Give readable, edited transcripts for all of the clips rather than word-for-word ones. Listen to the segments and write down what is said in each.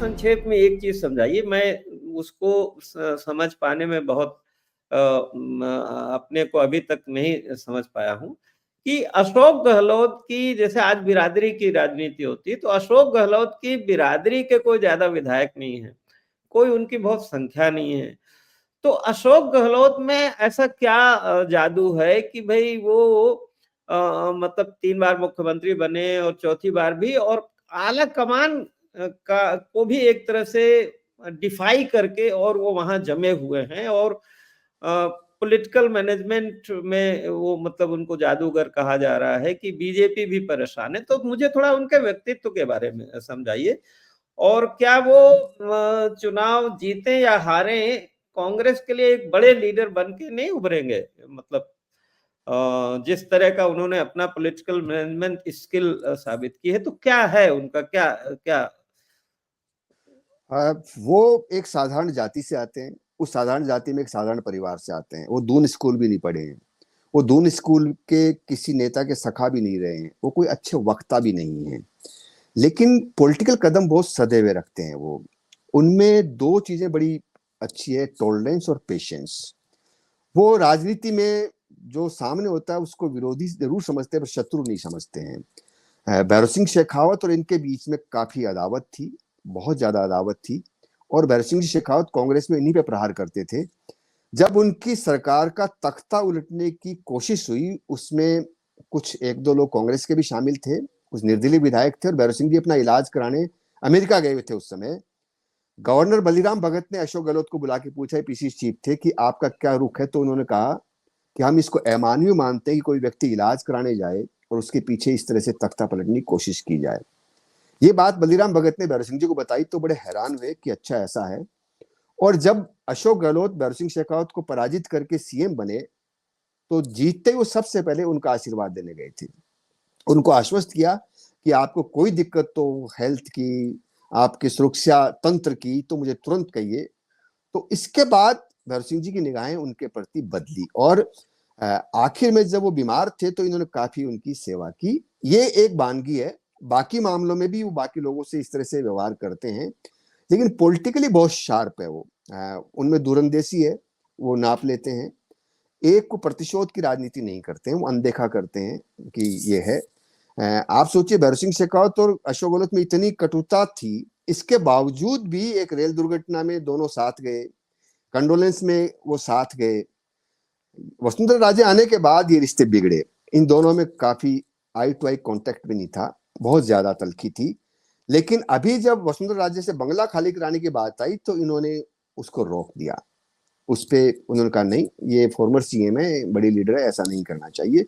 संक्षेप में एक चीज़ समझाइए, मैं उसको समझ पाने में बहुत अपने को अभी तक नहीं समझ पाया हूँ कि अशोक गहलोत की जैसे आज बिरादरी की राजनीति होती है, तो अशोक गहलोत की बिरादरी के कोई ज़्यादा विधायक नहीं है, कोई उनकी बहुत संख्या नहीं है। तो अशोक गहलोत में ऐसा क्या जादू है कि भई वो मतलब 3 बार मुख्यमंत्री बने और चौथी बार भी और आला कमान का को भी एक तरह से डिफाई करके और वो वहाँ जमे हुए हैं और पॉलिटिकल मैनेजमेंट में वो मतलब उनको जादूगर कहा जा रहा है कि बीजेपी भी परेशान है। तो मुझे थोड़ा उनके व्यक्तित्व के बारे में समझाइए और क्या वो चुनाव जीते या हारे कांग्रेस के लिए एक बड़े लीडर बन के नहीं उभरेंगे? मतलब जिस तरह का उन्होंने अपना पॉलिटिकल मैनेजमेंट स्किल साबित की है, तो क्या है उनका क्या क्या? वो एक साधारण जाति से आते हैं। उस साधारण जाति में एक साधारण परिवार से आते हैं। वो दून स्कूल भी नहीं पढ़े हैं। वो दून स्कूल के किसी नेता के सखा भी नहीं रहे हैं। वो कोई अच्छे वक्ता भी नहीं है, लेकिन पॉलिटिकल कदम बहुत सधे हुए रखते हैं। वो उनमें दो चीजें बड़ी अच्छी है, टॉलरेंस और पेशेंस। वो राजनीति में जो सामने होता है उसको विरोधी जरूर समझते हैं पर शत्रु नहीं समझते हैं। भैरव सिंह शेखावत और इनके बीच में काफी अदावत थी, बहुत ज्यादा अदावत थी। और भैरव सिंह शेखावत कांग्रेस में इन्हीं पे प्रहार करते थे। जब उनकी सरकार का तख्ता उलटने की कोशिश हुई, उसमें कुछ एक दो लोग कांग्रेस के भी शामिल थे, कुछ निर्दलीय विधायक थे, और भैरव सिंह जी अपना इलाज कराने अमेरिका गए हुए थे उस समय। गवर्नर बलीराम भगत ने अशोक गहलोत को बुला के पूछा, पीसी चीफ थे, कि आपका क्या रुख है? तो उन्होंने कहा कि हम इसको अमानवीय मानते हैं कि कोई व्यक्ति इलाज कराने जाए और उसके पीछे इस तरह से तख्ता पलटने की कोशिश की जाए। ये बात बलीराम भगत ने भैरव सिंह जी को बताई तो बड़े हैरान हुए कि अच्छा ऐसा है। और जब अशोक गहलोत भैरव सिंह शेखावत को पराजित करके सीएम बने, तो जीतते ही वो सबसे पहले उनका आशीर्वाद देने गए थे। उनको आश्वस्त किया कि आपको कोई दिक्कत तो हेल्थ की, आपकी सुरक्षा तंत्र की, तो मुझे तुरंत कहिए। तो इसके बाद भैरव सिंह जी की निगाहें उनके प्रति बदली और आखिर में जब वो बीमार थे तो इन्होंने काफी उनकी सेवा की। ये एक वानगी है। बाकी मामलों में भी वो बाकी लोगों से इस तरह से व्यवहार करते हैं, लेकिन पॉलिटिकली बहुत शार्प है वो। उनमें दूरंदेशी है, वो नाप लेते हैं। एक को प्रतिशोध की राजनीति नहीं करते हैं, वो अनदेखा करते हैं कि ये है। आप सोचिए, भैरव सिंह शेखावत और अशोक गहलोत में इतनी कटुता थी, इसके बावजूद भी एक रेल दुर्घटना में दोनों साथ गए, कंडोलेंस में वो साथ गए। वसुंधरा राजे आने के बाद ये रिश्ते बिगड़े। इन दोनों में काफी आई टू आई कांटेक्ट भी नहीं था, बहुत ज्यादा तलखी थी। लेकिन अभी जब वसुंधरा राजे से बंगला खाली कराने की बात आई तो इन्होंने उसको रोक दिया। उस पे उन्होंने कहा नहीं, ये फॉर्मर सीएम है, बड़ी लीडर है, ऐसा नहीं करना चाहिए।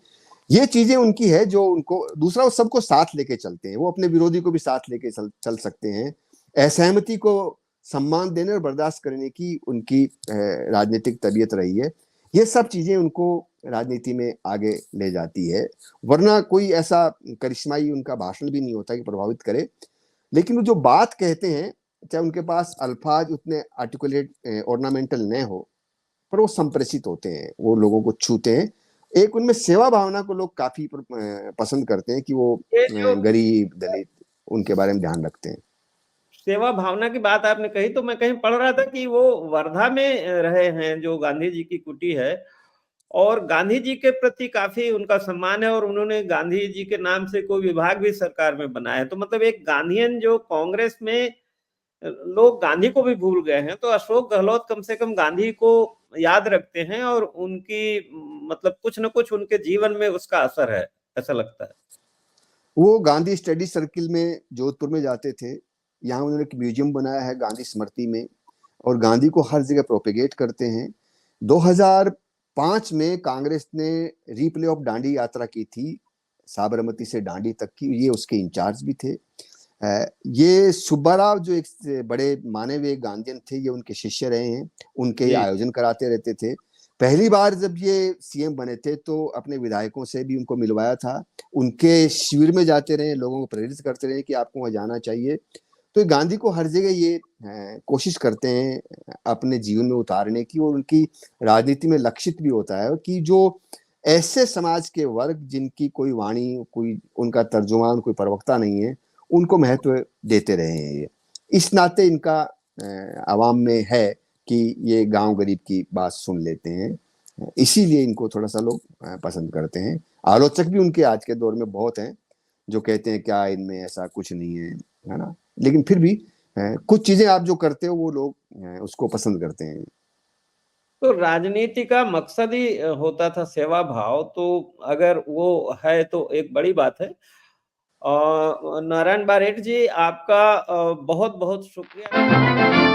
ये चीजें उनकी है जो उनको, दूसरा वो सबको साथ लेके चलते हैं। वो अपने विरोधी को भी साथ लेके चल सकते हैं। असहमति को सम्मान देने और बर्दाश्त करने की उनकी राजनीतिक तबीयत रही है। ये सब चीजें उनको राजनीति में आगे ले जाती है, वरना कोई ऐसा करिश्माई उनका भाषण भी नहीं होता कि प्रभावित करे। लेकिन वो जो बात कहते हैं, चाहे उनके पास अल्फाज उतने आर्टिकुलेट ऑर्नामेंटल न हो, पर वो संप्रेषित होते हैं, वो लोगों को छूते हैं। एक उनमें सेवा भावना को लोग काफी पसंद करते हैं कि वो ये जो गरीब दलित उनके बारे में ध्यान रखते हैं। सेवा भावना की बात आपने कही तो मैं कहीं पढ़ रहा था कि वो वर्धा में रहे हैं, जो गांधी जी की कुटी है, और गांधी जी के प्रति काफी उनका सम्मान है और उन्होंने गांधी जी के नाम से कोई विभाग भी सरकार में बनाया है। तो मतलब एक गांधीयन जो कांग्रेस में लोग गांधी को भी भूल गए हैं, तो अशोक गहलोत कम से कम गांधी को याद रखते हैं और उनकी मतलब कुछ न कुछ उनके जीवन में उसका असर है, ऐसा लगता है। वो गांधी स्टडी सर्किल में जोधपुर में जाते थे। यहाँ उन्होंने एक म्यूजियम बनाया है गांधी स्मृति में, और गांधी को हर जगह प्रोपेगेट करते हैं। 2005 में कांग्रेस ने रीप्ले ऑफ दांडी यात्रा की थी, साबरमती से दांडी तक की। ये उसके इंचार्ज भी थे। ये सुब्बाराव जो एक बड़े माने हुए गांधीयन थे, ये उनके शिष्य रहे हैं, उनके ये जी। आयोजन कराते रहते थे। पहली बार जब ये सीएम बने थे तो अपने विधायकों से भी उनको मिलवाया था, उनके शिविर में जाते रहे, लोगों को प्रेरित करते रहे कि आपको वहां जाना चाहिए। तो गांधी को हर जगह ये कोशिश करते हैं अपने जीवन में उतारने की, और उनकी राजनीति में लक्षित भी होता है कि जो ऐसे समाज के वर्ग जिनकी कोई वाणी, कोई उनका तर्जुमान, कोई प्रवक्ता नहीं है, उनको महत्व देते रहे हैं। ये इस नाते इनका आवाम में है कि ये गांव गरीब की बात सुन लेते हैं, इसीलिए इनको थोड़ा सा लोग पसंद करते हैं। आलोचक भी उनके आज के दौर में बहुत हैं जो कहते हैं क्या इनमें ऐसा कुछ नहीं है ना, लेकिन फिर भी कुछ चीजें आप जो करते हो वो लोग उसको पसंद करते हैं। तो राजनीति का मकसद ही होता था सेवा भाव, तो अगर वो है तो एक बड़ी बात है। नारायण बारेठ जी, आपका बहुत बहुत शुक्रिया।